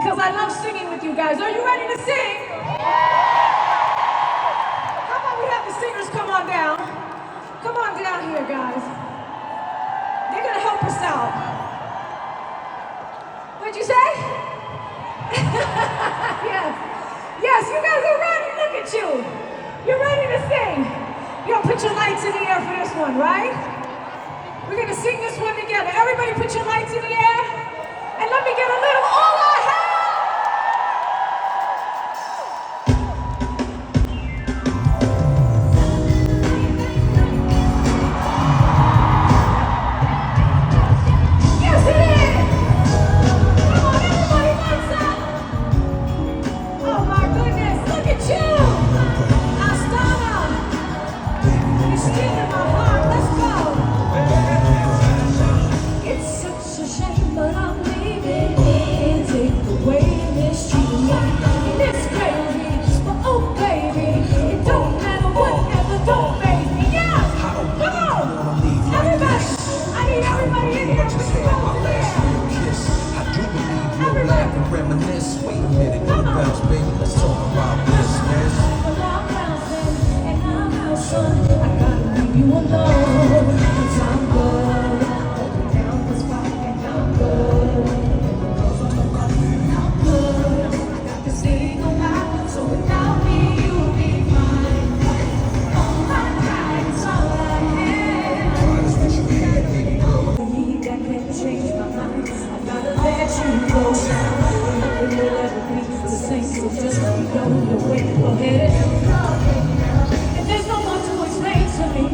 because I love singing with you guys. Are you ready to sing? How about we have the singers come on down? Come on down here, guys. They're gonna help us out. What'd you say? Yes. Yes, you guys are ready. Look at you. You're ready to sing. You're gonna put your lights in the air for this one, right? We're gonna sing this one together. Everybody put your lights in the air. And let me get a little all I have. Yes, it is. Come on, everybody lights up. Oh my goodness, look at you. Astana. You're stealing my You will know that I'm good. Hold down this fight and I'm good. I'm good. I got this thing on my, so without me you'll be fine. All my pride is all I have. Me that can change my mind. I gotta let you go now. Nothing will ever be the same, so just go your way. Go ahead. And there's no more to explain to me.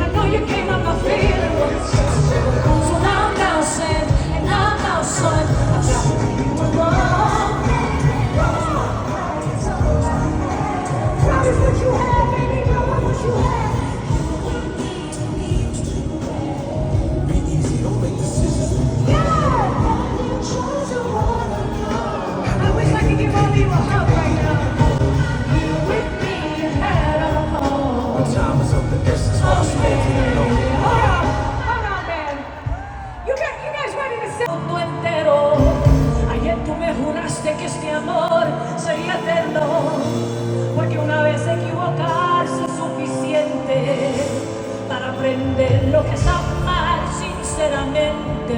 I know you came up my feeling once. So now I'm now sad and I'm now son. I got to leave you alone. Promise what you have, baby, know what you have. I wish I could give all of you a hug right now. You with me, you had a home. Time is of the essence. Hold on, man. You guys ready to sing? Mundo entero. Ayer tú me juraste que este amor sería eterno. Porque una vez equivocarse es suficiente para aprender lo que es amar sinceramente.